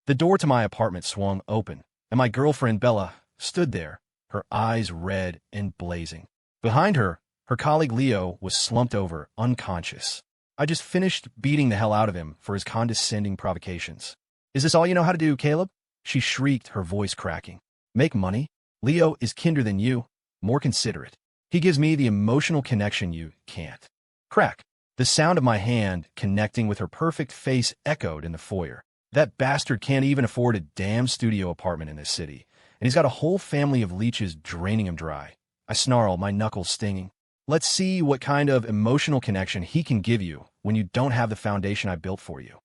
The door to my apartment swung open, and my girlfriend Bella stood there, her eyes red and blazing. Behind her, her colleague Leo was slumped over, unconscious. I just finished beating the hell out of him for his condescending provocations. "Is this all you know how to do, Caleb?" she shrieked, her voice cracking. "Make money? Leo is kinder than you, more considerate. He gives me the emotional connection you can't." Crack. The sound of my hand connecting with her perfect face echoed in the foyer. That bastard can't even afford a damn studio apartment in this city, and he's got a whole family of leeches draining him dry. I snarl, my knuckles stinging. Let's see what kind of emotional connection he can give you when you don't have the foundation I built for you.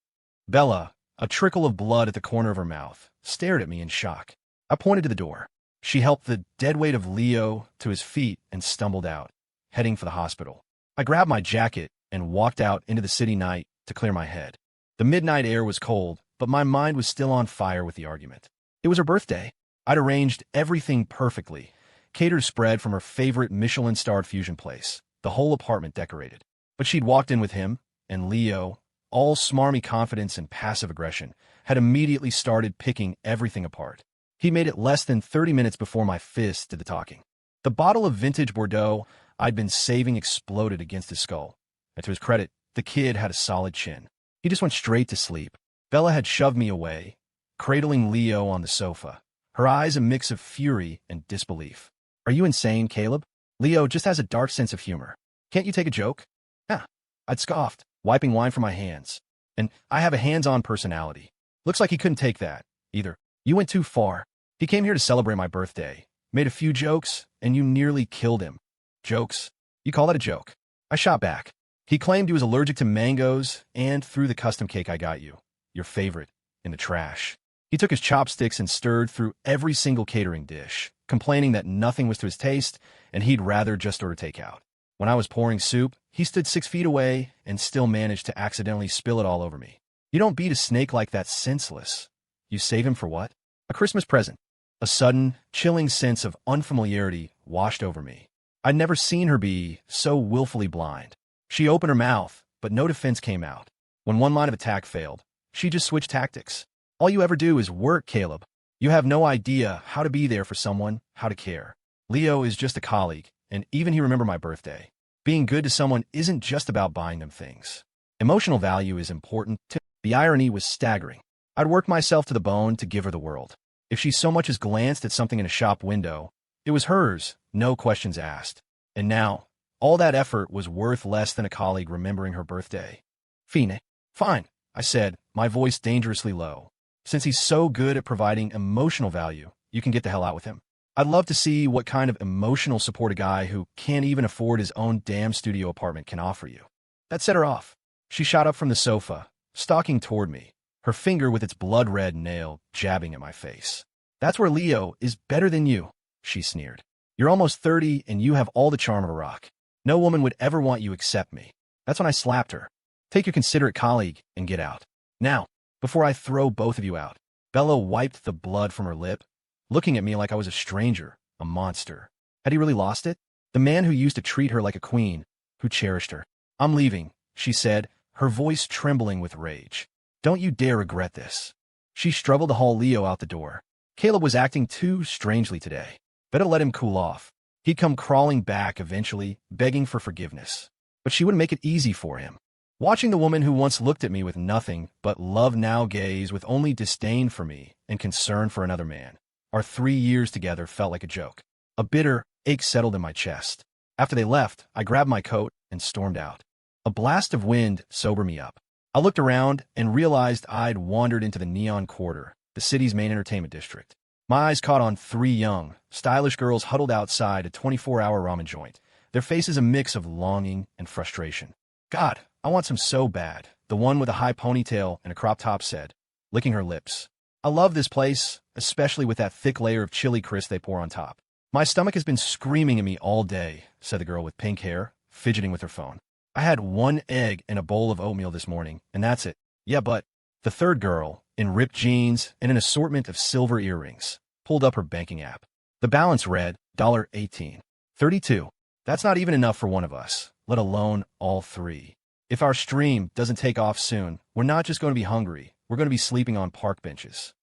Bella, a trickle of blood at the corner of her mouth, stared at me in shock. I pointed to the door. She helped the dead weight of Leo to his feet and stumbled out, heading for the hospital. I grabbed my jacket and walked out into the city night to clear my head. The midnight air was cold, but my mind was still on fire with the argument. It was her birthday. I'd arranged everything perfectly. Catered spread from her favorite Michelin-starred fusion place, the whole apartment decorated. But she'd walked in with him, and Leo, all smarmy confidence and passive aggression, had immediately started picking everything apart. He made it less than 30 minutes before my fist did the talking. The bottle of vintage Bordeaux I'd been saving exploded against his skull. And to his credit, the kid had a solid chin. He just went straight to sleep. Bella had shoved me away, cradling Leo on the sofa, her eyes a mix of fury and disbelief. "Are you insane, Caleb? Leo just has a dark sense of humor. Can't you take a joke?" "Yeah," I'd scoffed, wiping wine from my hands. "And I have a hands-on personality. Looks like he couldn't take that, either. You went too far. He came here to celebrate my birthday, made a few jokes, and you nearly killed him." "Jokes? You call that a joke?" I shot back. "He claimed he was allergic to mangoes and threw the custom cake I got you, your favorite, in the trash. He took his chopsticks and stirred through every single catering dish, complaining that nothing was to his taste and he'd rather just order takeout. When I was pouring soup, he stood 6 feet away and still managed to accidentally spill it all over me. You don't beat a snake like that senseless. You save him for what? A Christmas present." A sudden, chilling sense of unfamiliarity washed over me. I'd never seen her be so willfully blind. She opened her mouth, but no defense came out. When one line of attack failed, she just switched tactics. "All you ever do is work, Caleb. You have no idea how to be there for someone, how to care. Leo is just a colleague, and even he remembered my birthday. Being good to someone isn't just about buying them things. Emotional value is important, too." The irony was staggering. I'd worked myself to the bone to give her the world. If she so much as glanced at something in a shop window, it was hers, no questions asked. And now, all that effort was worth less than a colleague remembering her birthday. "Fine," I said, my voice dangerously low. "Since he's so good at providing emotional value, you can get the hell out with him. I'd love to see what kind of emotional support a guy who can't even afford his own damn studio apartment can offer you." That set her off. She shot up from the sofa, stalking toward me, her finger with its blood-red nail jabbing at my face. "That's where Leo is better than you," she sneered. "You're almost 30 and you have all the charm of a rock. No woman would ever want you except me." That's when I slapped her. "Take your considerate colleague and get out. Now, before I throw both of you out." Bella wiped the blood from her lip, looking at me like I was a stranger, a monster. Had he really lost it? The man who used to treat her like a queen, who cherished her. "I'm leaving," she said, her voice trembling with rage. "Don't you dare regret this." She struggled to haul Leo out the door. Caleb was acting too strangely today. Better let him cool off. He'd come crawling back eventually, begging for forgiveness. But she wouldn't make it easy for him. Watching the woman who once looked at me with nothing but love now gaze with only disdain for me and concern for another man. Our 3 years together felt like a joke. A bitter ache settled in my chest. After they left, I grabbed my coat and stormed out. A blast of wind sobered me up. I looked around and realized I'd wandered into the Neon Quarter, the city's main entertainment district. My eyes caught on 3 young, stylish girls huddled outside a 24-hour ramen joint, their faces a mix of longing and frustration. "God, I want some so bad," the one with a high ponytail and a crop top said, licking her lips. "I love this place, especially with that thick layer of chili crisp they pour on top." "My stomach has been screaming at me all day," said the girl with pink hair, fidgeting with her phone. "I had 1 egg and a bowl of oatmeal this morning, and that's it." "Yeah, but..." The third girl, in ripped jeans and an assortment of silver earrings, pulled up her banking app. The balance read $18. 32. That's not even enough for one of us, let alone all 3. If our stream doesn't take off soon, we're not just going to be hungry, we're going to be sleeping on park benches.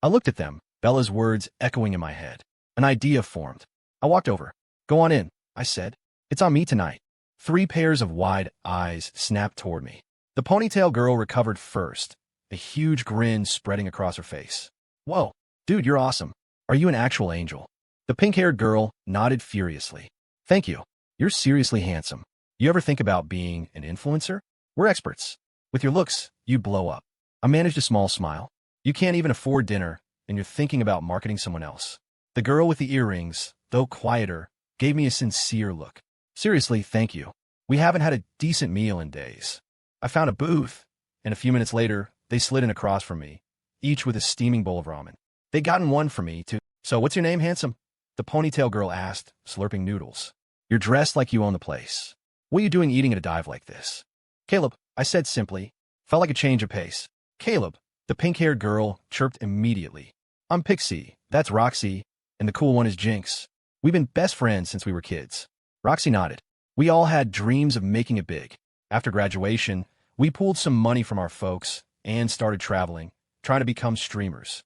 I looked at them, Bella's words echoing in my head. An idea formed. I walked over. Go on in, I said. It's on me tonight. 3 pairs of wide eyes snapped toward me. The ponytail girl recovered first, a huge grin spreading across her face. Whoa, dude, you're awesome. Are you an actual angel? The pink-haired girl nodded furiously. Thank you. You're seriously handsome. You ever think about being an influencer? We're experts. With your looks, you'd blow up. I managed a small smile. You can't even afford dinner, and you're thinking about marketing someone else. The girl with the earrings, though quieter, gave me a sincere look. Seriously, thank you. We haven't had a decent meal in days. I found a booth, and a few minutes later, they slid in across from me, each with a steaming bowl of ramen. They'd gotten one for me, too. So what's your name, handsome? The ponytail girl asked, slurping noodles. You're dressed like you own the place. What are you doing eating at a dive like this? Caleb, I said simply. Felt like a change of pace. Caleb, the pink-haired girl chirped immediately. I'm Pixie, that's Roxy, and the cool one is Jinx. We've been best friends since we were kids. Roxy nodded. We all had dreams of making it big. After graduation, we pooled some money from our folks and started traveling, trying to become streamers.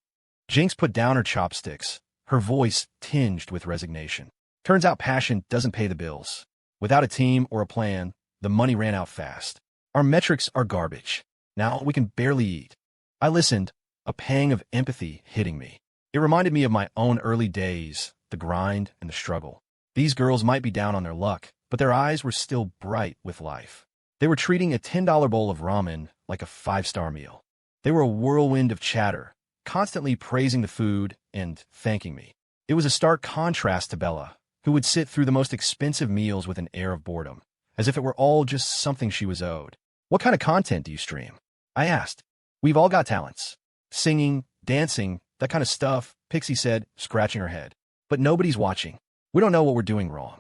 Jinx put down her chopsticks, her voice tinged with resignation. Turns out passion doesn't pay the bills. Without a team or a plan, the money ran out fast. Our metrics are garbage. Now we can barely eat. I listened, a pang of empathy hitting me. It reminded me of my own early days, the grind and the struggle. These girls might be down on their luck, but their eyes were still bright with life. They were treating a $10 bowl of ramen like a 5-star meal. They were a whirlwind of chatter, constantly praising the food and thanking me. It was a stark contrast to Bella, who would sit through the most expensive meals with an air of boredom, as if it were all just something she was owed. What kind of content do you stream? I asked. We've all got talents. Singing, dancing, that kind of stuff, Pixie said, scratching her head. But nobody's watching. We don't know what we're doing wrong.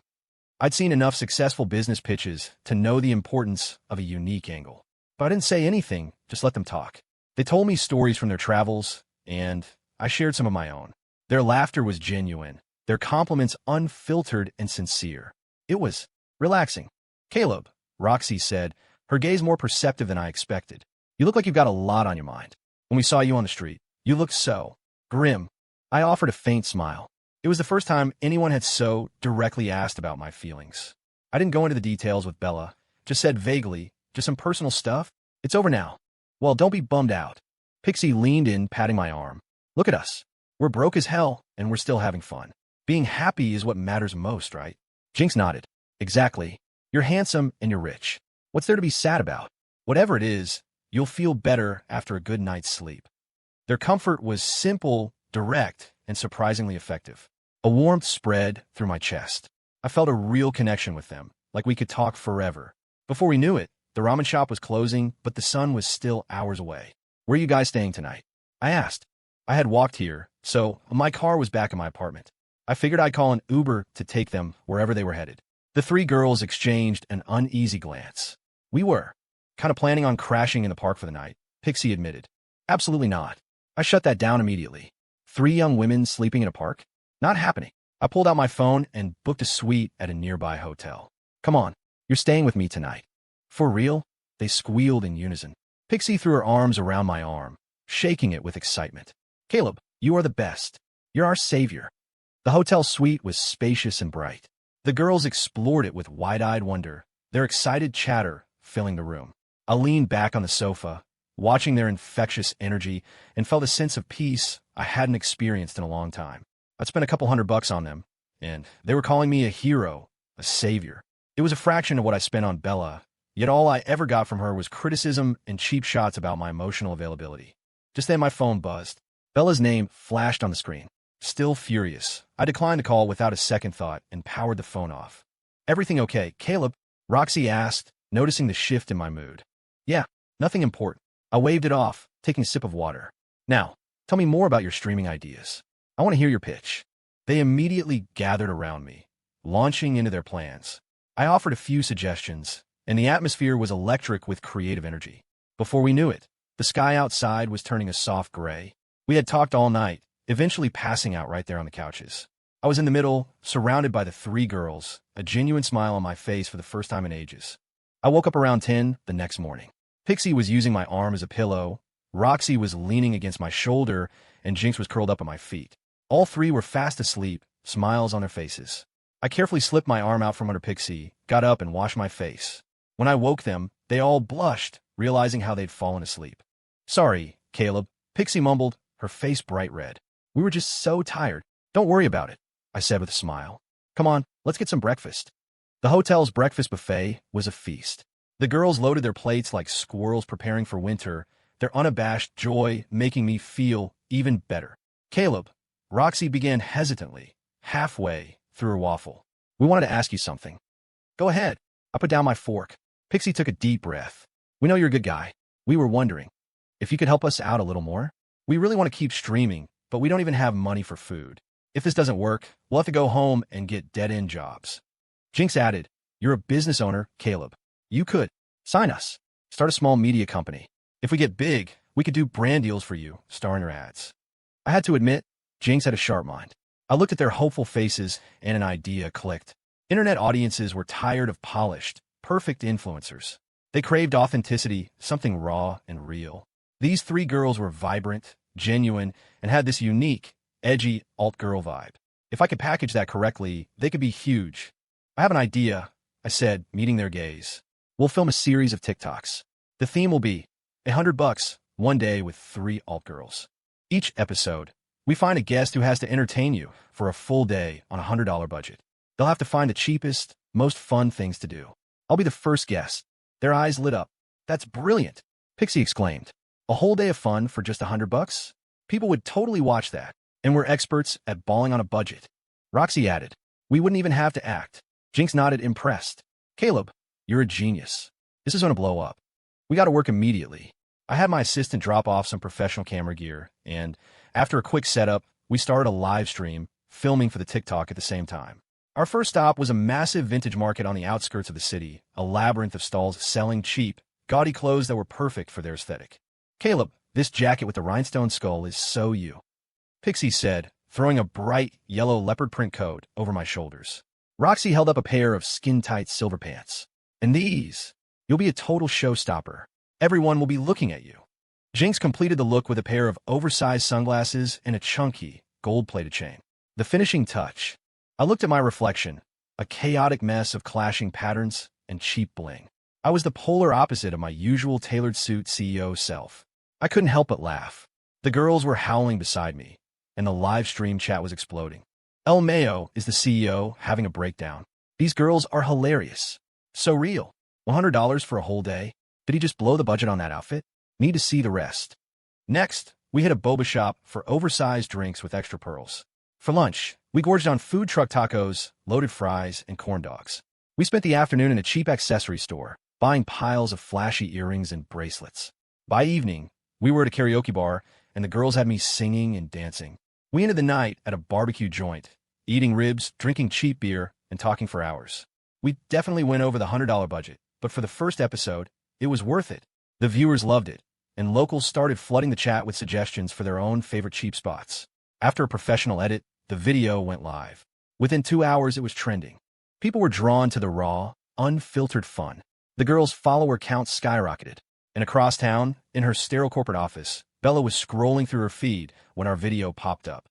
I'd seen enough successful business pitches to know the importance of a unique angle. But I didn't say anything, just let them talk. They told me stories from their travels, and I shared some of my own. Their laughter was genuine, their compliments unfiltered and sincere. It was relaxing. Caleb, Roxy said, her gaze more perceptive than I expected. You look like you've got a lot on your mind. When we saw you on the street, you looked so grim. I offered a faint smile. It was the first time anyone had so directly asked about my feelings. I didn't go into the details with Bella, just said vaguely, just some personal stuff. It's over now. Well, don't be bummed out. Pixie leaned in, patting my arm. Look at us. We're broke as hell, and we're still having fun. Being happy is what matters most, right? Jinx nodded. Exactly. You're handsome and you're rich. What's there to be sad about? Whatever it is, you'll feel better after a good night's sleep. Their comfort was simple, direct, and surprisingly effective. A warmth spread through my chest. I felt a real connection with them, like we could talk forever. Before we knew it, the ramen shop was closing, but the sun was still hours away. Where are you guys staying tonight? I asked. I had walked here, so my car was back in my apartment. I figured I'd call an Uber to take them wherever they were headed. The 3 girls exchanged an uneasy glance. We were kind of planning on crashing in the park for the night, Pixie admitted. Absolutely not. I shut that down immediately. 3 young women sleeping in a park? Not happening. I pulled out my phone and booked a suite at a nearby hotel. Come on, you're staying with me tonight. For real? They squealed in unison. Pixie threw her arms around my arm, shaking it with excitement. Caleb, you are the best. You're our savior. The hotel suite was spacious and bright. The girls explored it with wide-eyed wonder, their excited chatter filling the room. I leaned back on the sofa, watching their infectious energy, and felt a sense of peace I hadn't experienced in a long time. I'd spent a couple $100 on them, and they were calling me a hero, a savior. It was a fraction of what I spent on Bella, yet all I ever got from her was criticism and cheap shots about my emotional availability. Just then my phone buzzed. Bella's name flashed on the screen. Still furious, I declined the call without a second thought and powered the phone off. Everything okay, Caleb? Roxy asked, noticing the shift in my mood. Yeah, nothing important. I waved it off, taking a sip of water. Now, tell me more about your streaming ideas. I want to hear your pitch. They immediately gathered around me, launching into their plans. I offered a few suggestions, and the atmosphere was electric with creative energy. Before we knew it, the sky outside was turning a soft gray. We had talked all night, eventually passing out right there on the couches. I was in the middle, surrounded by the 3 girls, a genuine smile on my face for the first time in ages. I woke up around 10 the next morning. Pixie was using my arm as a pillow, Roxy was leaning against my shoulder, and Jinx was curled up at my feet. All three were fast asleep, smiles on their faces. I carefully slipped my arm out from under Pixie, got up, and washed my face. When I woke them, they all blushed, realizing how they'd fallen asleep. "Sorry, Caleb," Pixie mumbled, her face bright red. "We were just so tired." "Don't worry about it," I said with a smile. "Come on, let's get some breakfast." The hotel's breakfast buffet was a feast. The girls loaded their plates like squirrels preparing for winter, their unabashed joy making me feel even better. "Caleb," Roxy began hesitantly, halfway through her waffle. "We wanted to ask you something." "Go ahead." I put down my fork. Pixie took a deep breath. "We know you're a good guy. We were wondering if you could help us out a little more. We really want to keep streaming, but we don't even have money for food. If this doesn't work, we'll have to go home and get dead-end jobs." Jinx added, "You're a business owner, Caleb. You could sign us. Start a small media company. If we get big, we could do brand deals for you, starring your ads." I had to admit, Jinx had a sharp mind. I looked at their hopeful faces, and an idea clicked. Internet audiences were tired of polished, perfect influencers. They craved authenticity, something raw and real. These three girls were vibrant, genuine, and had this unique, edgy alt-girl vibe. If I could package that correctly, they could be huge. "I have an idea," I said, meeting their gaze. "We'll film a series of TikToks. The theme will be $100 one day with three alt-girls. Each episode, we find a guest who has to entertain you for a full day on a $100 budget. They'll have to find the cheapest, most fun things to do. I'll be the first guest." Their eyes lit up. "That's brilliant," Pixie exclaimed. "A whole day of fun for just $100? People would totally watch that, and we're experts at balling on a budget." Roxy added, "We wouldn't even have to act." Jinx nodded, impressed. "Caleb, you're a genius. This is going to blow up. We got to work immediately." I had my assistant drop off some professional camera gear, and after a quick setup, we started a live stream, filming for the TikTok at the same time. Our first stop was a massive vintage market on the outskirts of the city, a labyrinth of stalls selling cheap, gaudy clothes that were perfect for their aesthetic. "Caleb, this jacket with the rhinestone skull is so you," Pixie said, throwing a bright yellow leopard print coat over my shoulders. Roxy held up a pair of skin-tight silver pants. "And these, you'll be a total showstopper. Everyone will be looking at you." Jinx completed the look with a pair of oversized sunglasses and a chunky, gold-plated chain. The finishing touch. I looked at my reflection, a chaotic mess of clashing patterns and cheap bling. I was the polar opposite of my usual tailored suit CEO self. I couldn't help but laugh. The girls were howling beside me, and the live stream chat was exploding. El Mayo is the CEO having a breakdown. "These girls are hilarious. So real. $100 for a whole day? Did he just blow the budget on that outfit? Need to see the rest." Next, we hit a boba shop for oversized drinks with extra pearls. For lunch, we gorged on food truck tacos, loaded fries, and corn dogs. We spent the afternoon in a cheap accessory store, buying piles of flashy earrings and bracelets. By evening, we were at a karaoke bar, and the girls had me singing and dancing. We ended the night at a barbecue joint, eating ribs, drinking cheap beer, and talking for hours. We definitely went over the $100 budget, but for the first episode, it was worth it. The viewers loved it, and locals started flooding the chat with suggestions for their own favorite cheap spots. After a professional edit, the video went live. Within 2 hours, it was trending. People were drawn to the raw, unfiltered fun. The girl's follower count skyrocketed. And across town, in her sterile corporate office, Bella was scrolling through her feed when our video popped up.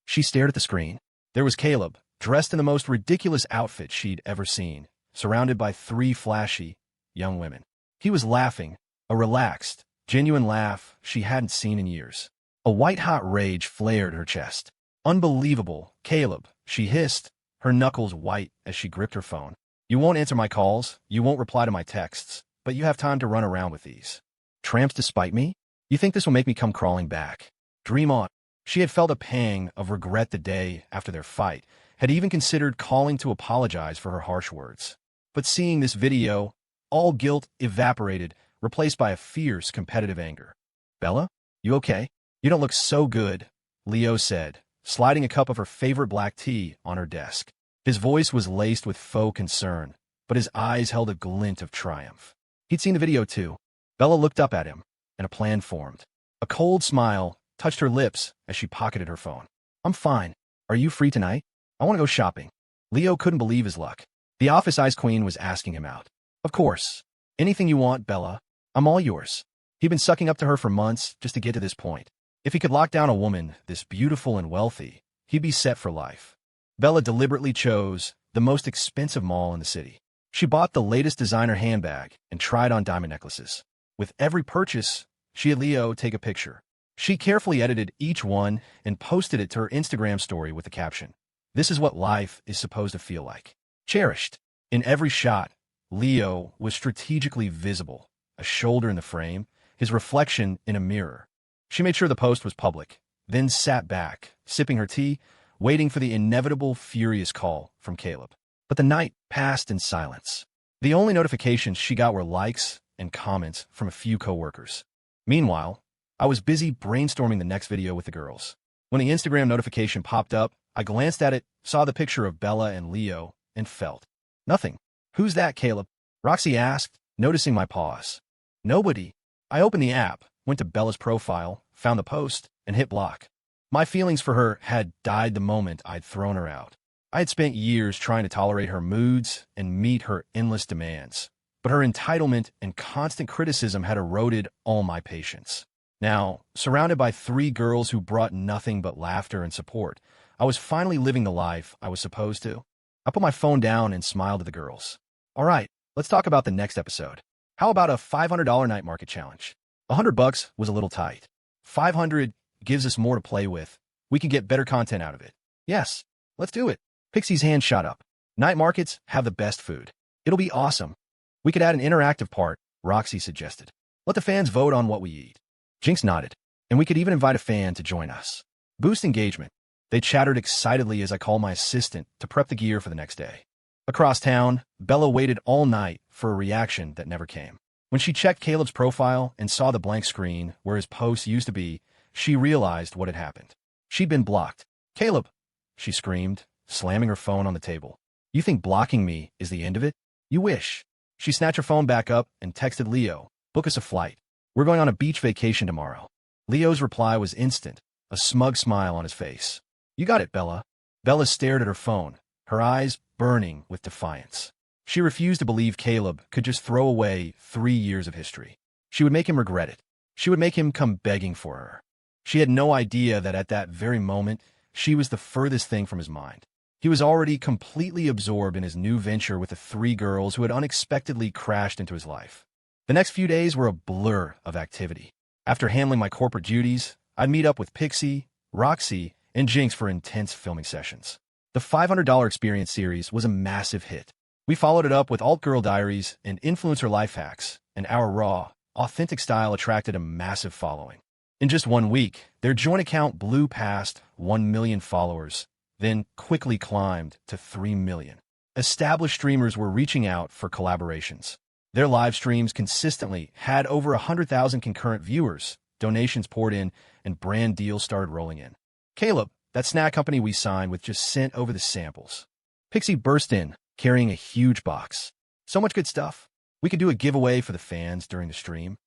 She stared at the screen. There was Caleb, dressed in the most ridiculous outfit she'd ever seen, surrounded by three flashy, young women. He was laughing, a relaxed, genuine laugh she hadn't seen in years. A white-hot rage flared her chest. "Unbelievable, Caleb," she hissed, her knuckles white as she gripped her phone. "You won't answer my calls, you won't reply to my texts, but you have time to run around with these tramps to spite me? You think this will make me come crawling back? Dream on." She had felt a pang of regret the day after their fight, had even considered calling to apologize for her harsh words. But seeing this video, all guilt evaporated, replaced by a fierce competitive anger. "Bella, you okay? You don't look so good," Leo said, sliding a cup of her favorite black tea on her desk. His voice was laced with faux concern, but his eyes held a glint of triumph. He'd seen the video too. Bella looked up at him, and a plan formed. A cold smile touched her lips as she pocketed her phone. "I'm fine. Are you free tonight? I want to go shopping." Leo couldn't believe his luck. The office ice queen was asking him out. "Of course. Anything you want, Bella. I'm all yours." He'd been sucking up to her for months just to get to this point. If he could lock down a woman this beautiful and wealthy, he'd be set for life. Bella deliberately chose the most expensive mall in the city. She bought the latest designer handbag and tried on diamond necklaces. With every purchase, she had Leo take a picture. She carefully edited each one and posted it to her Instagram story with the caption, "This is what life is supposed to feel like. Cherished." In every shot, Leo was strategically visible, a shoulder in the frame, his reflection in a mirror. She made sure the post was public, then sat back, sipping her tea, waiting for the inevitable furious call from Caleb. But the night passed in silence. The only notifications she got were likes and comments from a few coworkers. Meanwhile, I was busy brainstorming the next video with the girls. When the Instagram notification popped up, I glanced at it, saw the picture of Bella and Leo, and felt nothing. "Who's that, Caleb?" Roxy asked, noticing my pause. "Nobody." I opened the app, went to Bella's profile, found the post, and hit block. My feelings for her had died the moment I'd thrown her out. I had spent years trying to tolerate her moods and meet her endless demands, but her entitlement and constant criticism had eroded all my patience. Now, surrounded by 3 girls who brought nothing but laughter and support, I was finally living the life I was supposed to. I put my phone down and smiled at the girls. "All right, let's talk about the next episode. How about a $500 night market challenge?" $100 was a little tight. 500 gives us more to play with. We can get better content out of it. "Yes, let's do it." Pixie's hand shot up. "Night markets have the best food. It'll be awesome." "We could add an interactive part," Roxy suggested. "Let the fans vote on what we eat." Jinx nodded. "And we could even invite a fan to join us. Boost engagement." They chattered excitedly as I called my assistant to prep the gear for the next day. Across town, Bella waited all night for a reaction that never came. When she checked Caleb's profile and saw the blank screen where his post used to be, she realized what had happened. She'd been blocked. "Caleb!" she screamed, slamming her phone on the table. "You think blocking me is the end of it? You wish." She snatched her phone back up and texted Leo, "Book us a flight. We're going on a beach vacation tomorrow." Leo's reply was instant, a smug smile on his face. "You got it, Bella." Bella stared at her phone, her eyes burning with defiance. She refused to believe Caleb could just throw away 3 years of history. She would make him regret it. She would make him come begging for her. She had no idea that at that very moment, she was the furthest thing from his mind. He was already completely absorbed in his new venture with the 3 girls who had unexpectedly crashed into his life. The next few days were a blur of activity. After handling my corporate duties, I'd meet up with Pixie, Roxy, and Jinx for intense filming sessions. The $500 Experience series was a massive hit. We followed it up with Alt Girl Diaries and Influencer Life Hacks, and our raw, authentic style attracted a massive following. In just 1 week, their joint account blew past 1 million followers, then quickly climbed to 3 million. Established streamers were reaching out for collaborations. Their live streams consistently had over 100,000 concurrent viewers, donations poured in, and brand deals started rolling in. Caleb, that snack company we signed with, just sent over the samples. Pixie burst in, carrying a huge box. "So much good stuff. We could do a giveaway for the fans during the stream."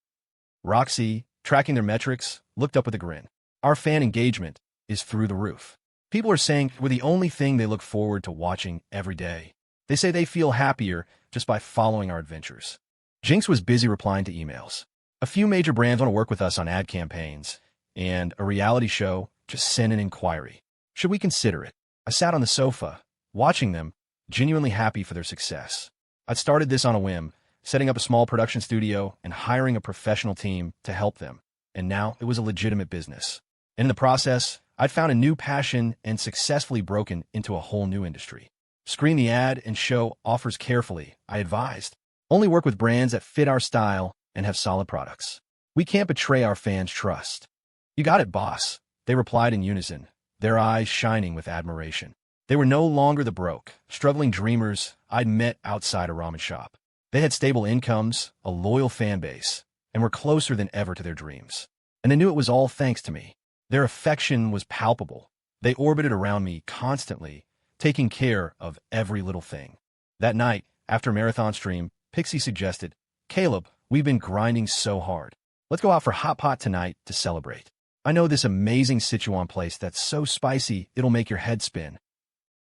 Roxy, tracking their metrics, looked up with a grin. "Our fan engagement is through the roof. People are saying we're the only thing they look forward to watching every day. They say they feel happier just by following our adventures." Jinx was busy replying to emails. "A few major brands want to work with us on ad campaigns, and a reality show just sent an inquiry. Should we consider it?" I sat on the sofa, watching them, genuinely happy for their success. I'd started this on a whim, setting up a small production studio and hiring a professional team to help them, and now it was a legitimate business. And in the process, I'd found a new passion and successfully broken into a whole new industry. "Screen the ad and show offers carefully," I advised. "Only work with brands that fit our style and have solid products. We can't betray our fans' trust." "You got it, boss," they replied in unison, their eyes shining with admiration. They were no longer the broke, struggling dreamers I'd met outside a ramen shop. They had stable incomes, a loyal fan base, and were closer than ever to their dreams. And they knew it was all thanks to me. Their affection was palpable. They orbited around me constantly, taking care of every little thing. That night, after a marathon stream, Pixie suggested, "Caleb, we've been grinding so hard. Let's go out for hot pot tonight to celebrate. I know this amazing Sichuan place that's so spicy it'll make your head spin."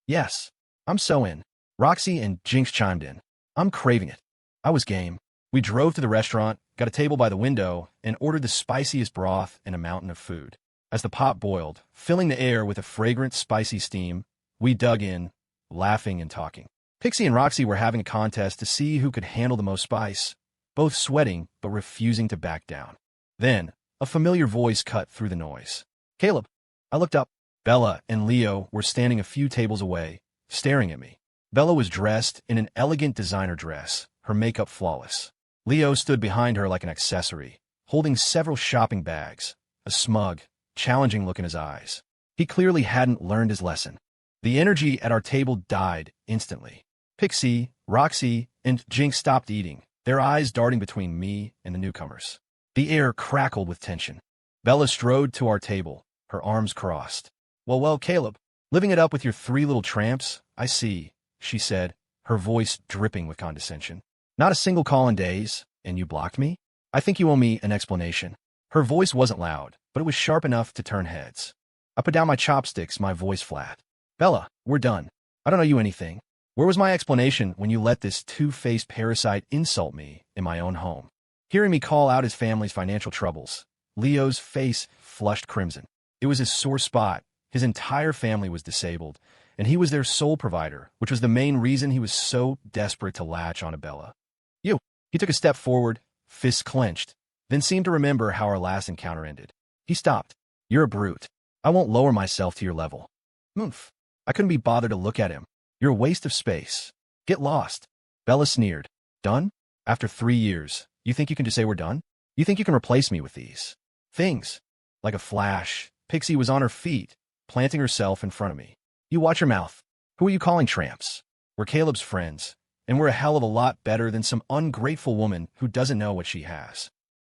"Yes, I'm so in." Roxy and Jinx chimed in. "I'm craving it." I was game. We drove to the restaurant, got got a table by the window, and ordered the spiciest broth and a mountain of food. As the pot boiled, filling the air with a fragrant, spicy steam, we dug in, laughing and talking. Pixie and Roxy were having a contest to see who could handle the most spice, both sweating but refusing to back down. Then, a familiar voice cut through the noise. "Caleb." I looked up. Bella and Leo were standing a few tables away, staring at me. Bella was dressed in an elegant designer dress, her makeup flawless. Leo stood behind her like an accessory, holding several shopping bags, a smug, challenging look in his eyes. He clearly hadn't learned his lesson. The energy at our table died instantly. Pixie, Roxy, and Jinx stopped eating, their eyes darting between me and the newcomers. The air crackled with tension. Bella strode to our table, her arms crossed. Well, Caleb, living it up with your three little tramps, I see," she said, her voice dripping with condescension. "Not a single call in days, and you blocked me? I think you owe me an explanation." Her voice wasn't loud, but it was sharp enough to turn heads. I put down my chopsticks, my voice flat. "Bella, we're done. I don't owe you anything. Where was my explanation when you let this two-faced parasite insult me in my own home?" Hearing me call out his family's financial troubles, Leo's face flushed crimson. It was his sore spot. His entire family was disabled, and he was their sole provider, which was the main reason he was so desperate to latch onto Bella. "You." He took a step forward, fists clenched, then seemed to remember how our last encounter ended. He stopped. "You're a brute. I won't lower myself to your level." "Moof." I couldn't be bothered to look at him. "You're a waste of space. Get lost." Bella sneered. "Done? After 3 years, you think you can just say we're done? You think you can replace me with these things?" Like a flash, Pixie was on her feet, planting herself in front of me. "You watch your mouth. Who are you calling tramps? We're Caleb's friends, and we're a hell of a lot better than some ungrateful woman who doesn't know what she has."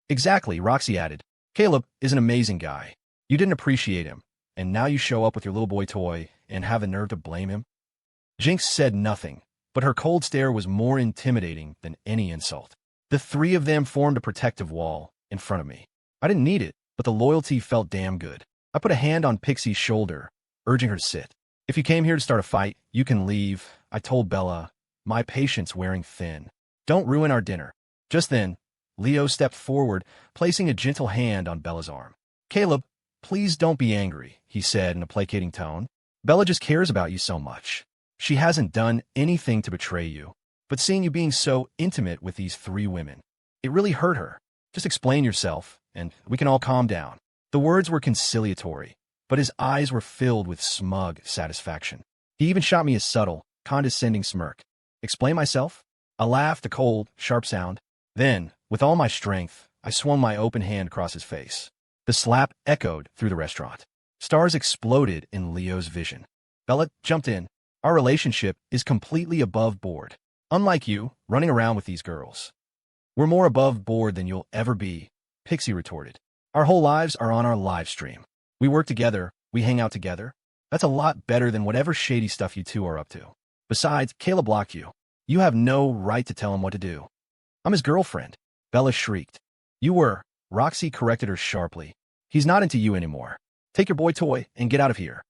"Exactly," Roxy added. "Caleb is an amazing guy. You didn't appreciate him, and now you show up with your little boy toy and have the nerve to blame him?" Jinx said nothing, but her cold stare was more intimidating than any insult. The three of them formed a protective wall in front of me. I didn't need it, but the loyalty felt damn good. I put a hand on Pixie's shoulder, urging her to sit. "If you came here to start a fight, you can leave," I told Bella, my patience wearing thin. "Don't ruin our dinner." Just then, Leo stepped forward, placing a gentle hand on Bella's arm. "Caleb, please don't be angry," he said in a placating tone. "Bella just cares about you so much. She hasn't done anything to betray you, but seeing you being so intimate with these 3 women, it really hurt her. Just explain yourself, and we can all calm down." The words were conciliatory, but his eyes were filled with smug satisfaction. He even shot me a subtle, condescending smirk. "Explain myself?" I laughed, a cold, sharp sound. Then, with all my strength, I swung my open hand across his face. The slap echoed through the restaurant. Stars exploded in Leo's vision. Bella jumped in. "Our relationship is completely above board. Unlike you, running around with these girls." "We're more above board than you'll ever be," Pixie retorted. "Our whole lives are on our live stream. We work together, we hang out together. That's a lot better than whatever shady stuff you two are up to. Besides, Caleb blocked you. You have no right to tell him what to do." "I'm his girlfriend," Bella shrieked. "You were," Roxy corrected her sharply. "He's not into you anymore. Take your boy toy and get out of here."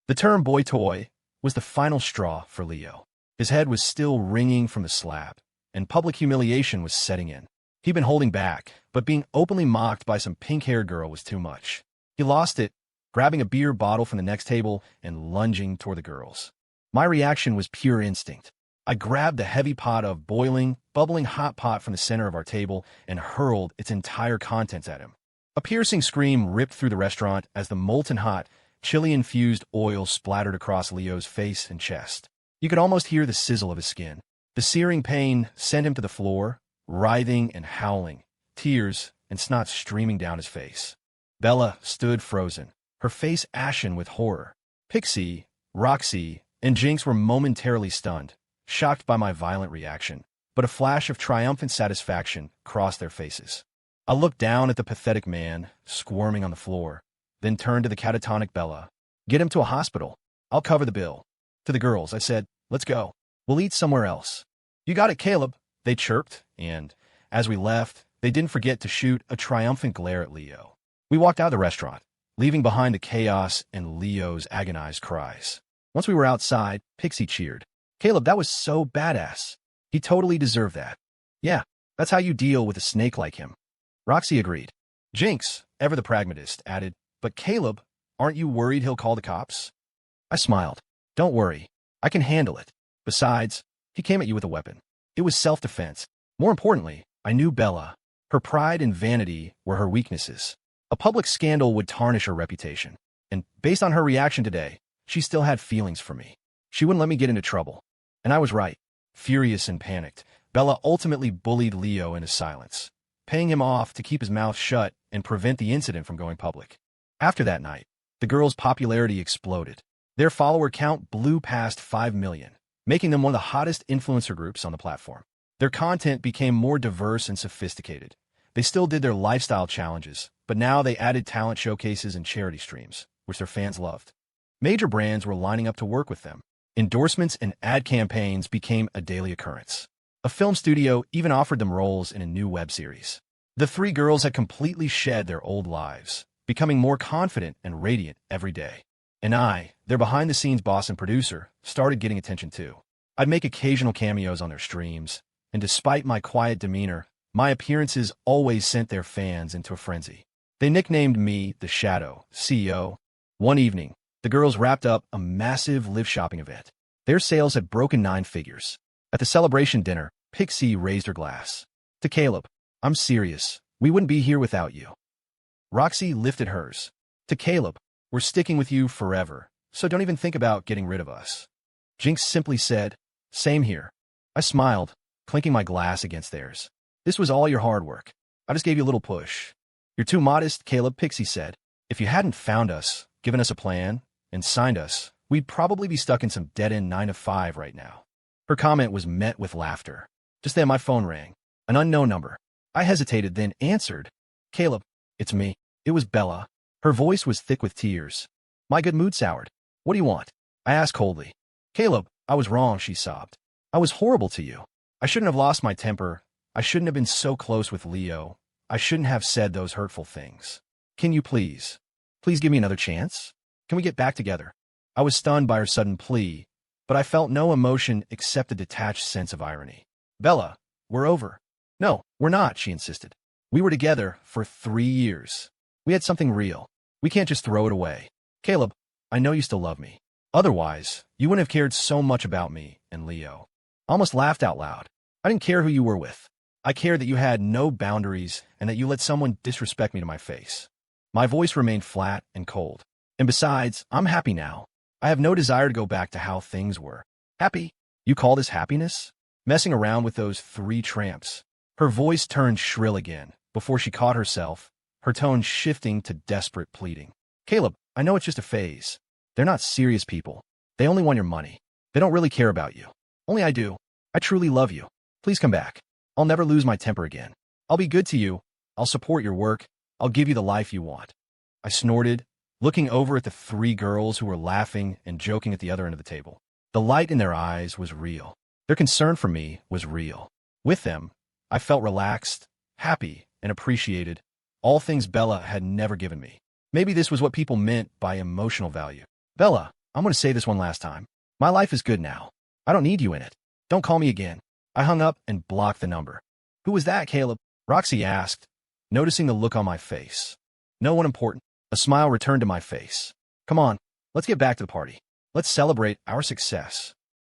The term boy toy was the final straw for Leo. His head was still ringing from the slap, and public humiliation was setting in. He'd been holding back, but being openly mocked by some pink-haired girl was too much. He lost it, grabbing a beer bottle from the next table and lunging toward the girls. My reaction was pure instinct. I grabbed the heavy pot of boiling, bubbling hot pot from the center of our table and hurled its entire contents at him. A piercing scream ripped through the restaurant as the molten hot, chili-infused oil splattered across Leo's face and chest. You could almost hear the sizzle of his skin. The searing pain sent him to the floor, writhing and howling, tears and snot streaming down his face. Bella stood frozen, her face ashen with horror. Pixie, Roxy, and Jinx were momentarily stunned, shocked by my violent reaction, but a flash of triumphant satisfaction crossed their faces. I looked down at the pathetic man, squirming on the floor, then turned to the catatonic Bella. "Get him to a hospital. I'll cover the bill." To the girls, I said, "Let's go. We'll eat somewhere else." "You got it, Caleb," they chirped, and, as we left, they didn't forget to shoot a triumphant glare at Leo. We walked out of the restaurant, leaving behind the chaos and Leo's agonized cries. Once we were outside, Pixie cheered. "Caleb, that was so badass. He totally deserved that." "Yeah, That's how you deal with a snake like him. Roxy agreed. Jinx, ever the pragmatist, added, but Caleb, aren't you worried he'll call the cops? I smiled. Don't worry. I can handle it. Besides, he came at you with a weapon. It was self-defense. More importantly, I knew Bella. Her pride and vanity were her weaknesses. A public scandal would tarnish her reputation. And based on her reaction today, she still had feelings for me. She wouldn't let me get into trouble. And I was right. Furious and panicked, Bella ultimately bullied Leo into silence, paying him off to keep his mouth shut and prevent the incident from going public. After that night, the girls' popularity exploded. Their follower count blew past 5 million, making them one of the hottest influencer groups on the platform. Their content became more diverse and sophisticated. They still did their lifestyle challenges, but now they added talent showcases and charity streams, which their fans loved. Major brands were lining up to work with them. Endorsements and ad campaigns became a daily occurrence. A film studio even offered them roles in a new web series. The three girls had completely shed their old lives, becoming more confident and radiant every day. And I, their behind-the-scenes boss and producer, started getting attention too. I'd make occasional cameos on their streams, and despite my quiet demeanor, my appearances always sent their fans into a frenzy. They nicknamed me the Shadow CEO. One evening, the girls wrapped up a massive live shopping event. Their sales had broken 9 figures. At the celebration dinner, Pixie raised her glass. To Caleb, I'm serious. We wouldn't be here without you. Roxy lifted hers. To Caleb, we're sticking with you forever, so don't even think about getting rid of us. Jinx simply said, same here. I smiled, clinking my glass against theirs. This was all your hard work. I just gave you a little push. You're too modest, Caleb, Pixie said. If you hadn't found us, given us a plan, and signed us, we'd probably be stuck in some dead-end 9-to-5 right now. Her comment was met with laughter. Just then my phone rang. An unknown number. I hesitated, then answered. Caleb, it's me. It was Bella. Her voice was thick with tears. My good mood soured. What do you want? I asked coldly. Caleb, I was wrong, she sobbed. I was horrible to you. I shouldn't have lost my temper. I shouldn't have been so close with Leo. I shouldn't have said those hurtful things. Can you please give me another chance? Can we get back together? I was stunned by her sudden plea, but I felt no emotion except a detached sense of irony. Bella, we're over. No, we're not, she insisted. We were together for 3 years. We had something real. We can't just throw it away. Caleb, I know you still love me. Otherwise, you wouldn't have cared so much about me and Leo. I almost laughed out loud. I didn't care who you were with. I cared that you had no boundaries and that you let someone disrespect me to my face. My voice remained flat and cold. And besides, I'm happy now. I have no desire to go back to how things were. Happy? You call this happiness? Messing around with those 3 tramps. Her voice turned shrill again, before she caught herself, her tone shifting to desperate pleading. Caleb, I know it's just a phase. They're not serious people. They only want your money. They don't really care about you. Only I do. I truly love you. Please come back. I'll never lose my temper again. I'll be good to you. I'll support your work. I'll give you the life you want. I snorted, looking over at the 3 girls who were laughing and joking at the other end of the table. The light in their eyes was real. Their concern for me was real. With them, I felt relaxed, happy, and appreciated, all things Bella had never given me. Maybe this was what people meant by emotional value. Bella, I'm going to say this one last time. My life is good now. I don't need you in it. Don't call me again. I hung up and blocked the number. Who was that, Caleb? Roxy asked, noticing the look on my face. No one important. A smile returned to my face. Come on, let's get back to the party. Let's celebrate our success.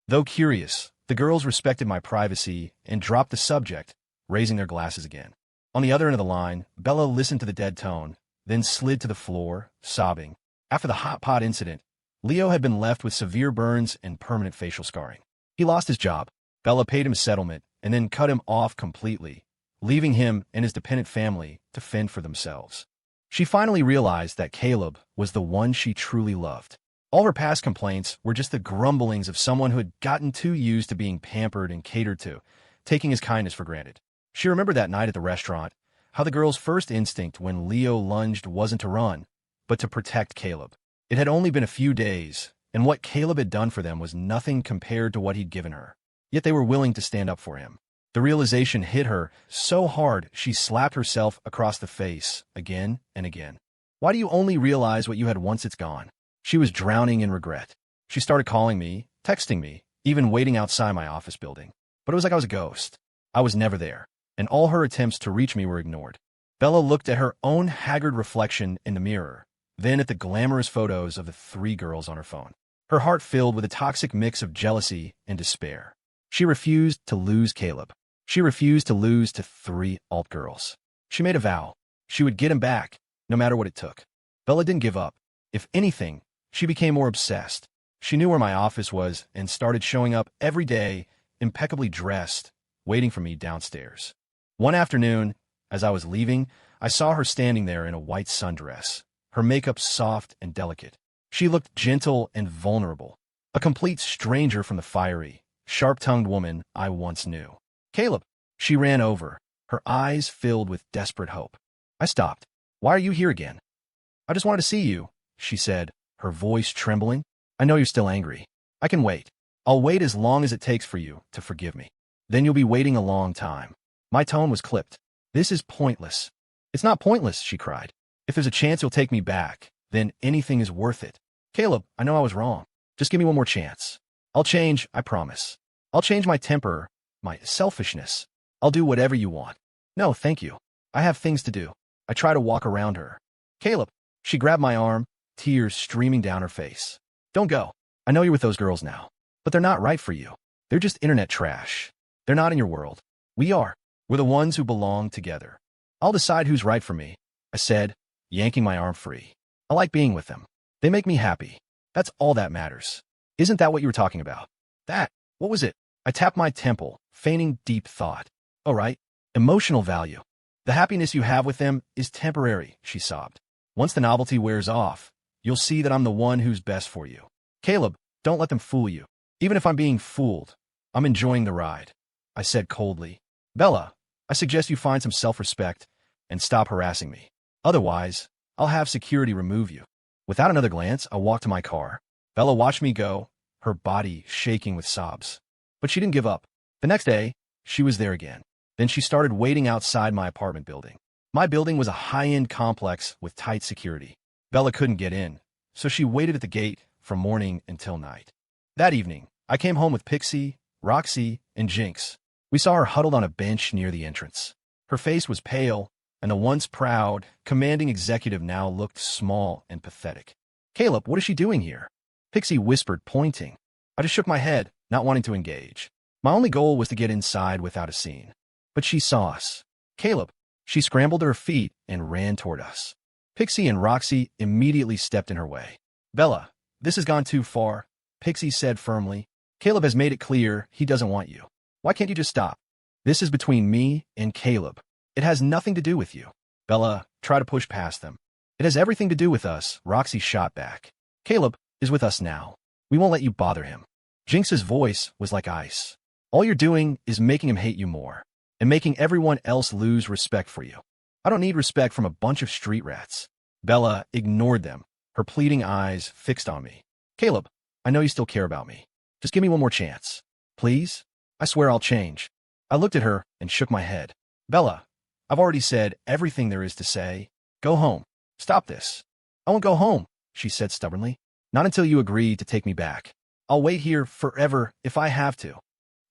Though curious, the girls respected my privacy and dropped the subject, raising their glasses again. On the other end of the line, Bella listened to the dead tone, then slid to the floor, sobbing. After the hot pot incident, Leo had been left with severe burns and permanent facial scarring. He lost his job. Bella paid him a settlement and then cut him off completely, leaving him and his dependent family to fend for themselves. She finally realized that Caleb was the one she truly loved. All her past complaints were just the grumblings of someone who had gotten too used to being pampered and catered to, taking his kindness for granted. She remembered that night at the restaurant, how the girl's first instinct when Leo lunged wasn't to run, but to protect Caleb. It had only been a few days, and what Caleb had done for them was nothing compared to what he'd given her. Yet they were willing to stand up for him. The realization hit her so hard she slapped herself across the face again and again. Why do you only realize what you had once it's gone? She was drowning in regret. She started calling me, texting me, even waiting outside my office building. But it was like I was a ghost. I was never there. and all her attempts to reach me were ignored. Bella looked at her own haggard reflection in the mirror, then at the glamorous photos of the 3 girls on her phone. Her heart filled with a toxic mix of jealousy and despair. She refused to lose Caleb. She refused to lose to 3 alt girls. She made a vow. She would get him back, no matter what it took. Bella didn't give up. If anything, she became more obsessed. She knew where my office was and started showing up every day, impeccably dressed, waiting for me downstairs. One afternoon, as I was leaving, I saw her standing there in a white sundress, her makeup soft and delicate. She looked gentle and vulnerable, a complete stranger from the fiery, sharp-tongued woman I once knew. Caleb! She ran over, her eyes filled with desperate hope. I stopped. Why are you here again? I just wanted to see you, she said, her voice trembling. I know you're still angry. I can wait. I'll wait as long as it takes for you to forgive me. Then you'll be waiting a long time. My tone was clipped. This is pointless. It's not pointless, she cried. If there's a chance you'll take me back, then anything is worth it. Caleb, I know I was wrong. Just give me one more chance. I'll change, I promise. I'll change my temper, my selfishness. I'll do whatever you want. No, thank you. I have things to do. I try to walk around her. Caleb, she grabbed my arm, tears streaming down her face. Don't go. I know you're with those girls now, but they're not right for you. They're just internet trash. They're not in your world. We are. We're the ones who belong together. I'll decide who's right for me, I said, yanking my arm free. I like being with them. They make me happy. That's all that matters. Isn't that what you were talking about? That. What was it? I tapped my temple, feigning deep thought. Oh, right. Emotional value. The happiness you have with them is temporary, she sobbed. Once the novelty wears off, you'll see that I'm the one who's best for you. Caleb, don't let them fool you. Even if I'm being fooled, I'm enjoying the ride, I said coldly. Bella, I suggest you find some self-respect and stop harassing me. Otherwise, I'll have security remove you. Without another glance, I walked to my car. Bella watched me go, her body shaking with sobs. But she didn't give up. The next day, she was there again. Then she started waiting outside my apartment building. My building was a high-end complex with tight security. Bella couldn't get in, so she waited at the gate from morning until night. That evening, I came home with Pixie, Roxy, and Jinx. We saw her huddled on a bench near the entrance. Her face was pale, and the once proud, commanding executive now looked small and pathetic. Caleb, what is she doing here? Pixie whispered, pointing. I just shook my head, not wanting to engage. My only goal was to get inside without a scene. But she saw us. Caleb. She scrambled to her feet and ran toward us. Pixie and Roxy immediately stepped in her way. Bella, this has gone too far, Pixie said firmly. Caleb has made it clear he doesn't want you. Why can't you just stop? This is between me and Caleb. It has nothing to do with you. Bella, try to push past them. It has everything to do with us, Roxy shot back. Caleb is with us now. We won't let you bother him. Jinx's voice was like ice. All you're doing is making him hate you more, and making everyone else lose respect for you. I don't need respect from a bunch of street rats. Bella ignored them, her pleading eyes fixed on me. Caleb, I know you still care about me. Just give me one more chance. Please? I swear I'll change. I looked at her and shook my head. Bella, I've already said everything there is to say. Go home. Stop this. I won't go home, she said stubbornly. Not until you agree to take me back. I'll wait here forever if I have to.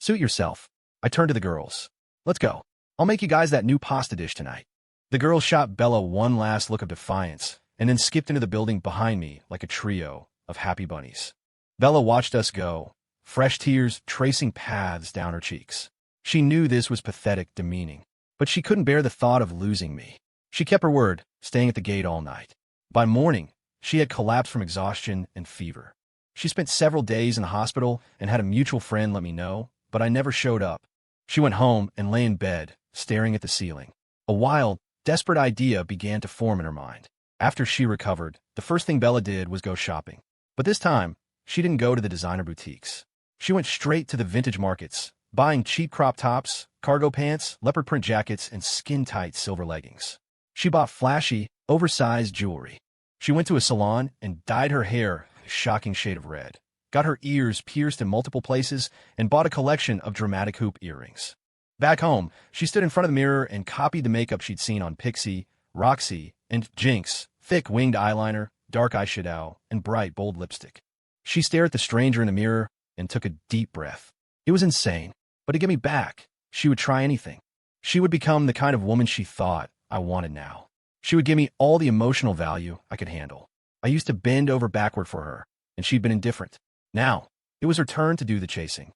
Suit yourself. I turned to the girls. Let's go. I'll make you guys that new pasta dish tonight. The girls shot Bella one last look of defiance and then skipped into the building behind me like a trio of happy bunnies. Bella watched us go, fresh tears tracing paths down her cheeks. She knew this was pathetic, demeaning, but she couldn't bear the thought of losing me. She kept her word, staying at the gate all night. By morning, she had collapsed from exhaustion and fever. She spent several days in the hospital and had a mutual friend let me know, but I never showed up. She went home and lay in bed, staring at the ceiling. A wild, desperate idea began to form in her mind. After she recovered, the first thing Bella did was go shopping. But this time, she didn't go to the designer boutiques. She went straight to the vintage markets, buying cheap crop tops, cargo pants, leopard print jackets, and skin-tight silver leggings. She bought flashy, oversized jewelry. She went to a salon and dyed her hair a shocking shade of red, got her ears pierced in multiple places, and bought a collection of dramatic hoop earrings. Back home, she stood in front of the mirror and copied the makeup she'd seen on Pixie, Roxy, and Jinx, thick winged eyeliner, dark eyeshadow, and bright, bold lipstick. She stared at the stranger in the mirror and took a deep breath. It was insane, but to get me back, she would try anything. She would become the kind of woman she thought I wanted now. She would give me all the emotional value I could handle. I used to bend over backward for her, and she'd been indifferent. Now, it was her turn to do the chasing.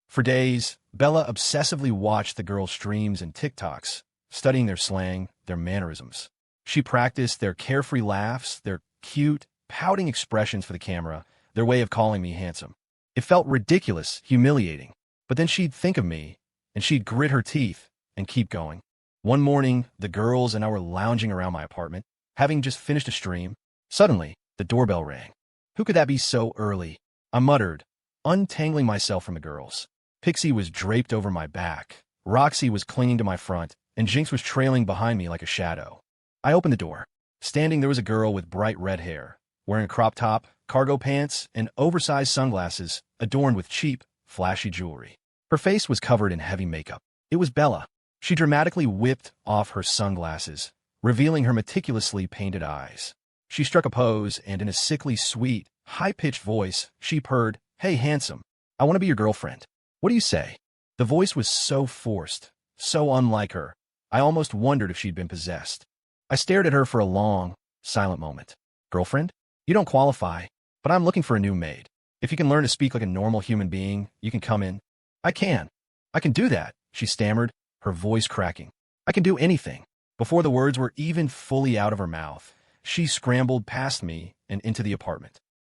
For days, Bella obsessively watched the girls' streams and TikToks, studying their slang, their mannerisms. She practiced their carefree laughs, their cute, pouting expressions for the camera, their way of calling me handsome. It felt ridiculous, humiliating. But then she'd think of me, and she'd grit her teeth and keep going. One morning, the girls and I were lounging around my apartment, having just finished a stream. Suddenly, the doorbell rang. Who could that be so early? I muttered, untangling myself from the girls. Pixie was draped over my back, Roxy was clinging to my front, and Jinx was trailing behind me like a shadow. I opened the door. Standing there was a girl with bright red hair, wearing a crop top, cargo pants, and oversized sunglasses adorned with cheap, flashy jewelry. Her face was covered in heavy makeup. It was Bella. She dramatically whipped off her sunglasses, revealing her meticulously painted eyes. She struck a pose, and in a sickly sweet, high-pitched voice, she purred, "Hey, handsome, I want to be your girlfriend. What do you say?" The voice was so forced, so unlike her, I almost wondered if she'd been possessed. I stared at her for a long, silent moment. "Girlfriend? You don't qualify, but I'm looking for a new maid. If you can learn to speak like a normal human being, you can come in." I can do that," she stammered, her voice cracking. "I can do anything." Before the words were even fully out of her mouth, she scrambled past me and into the apartment.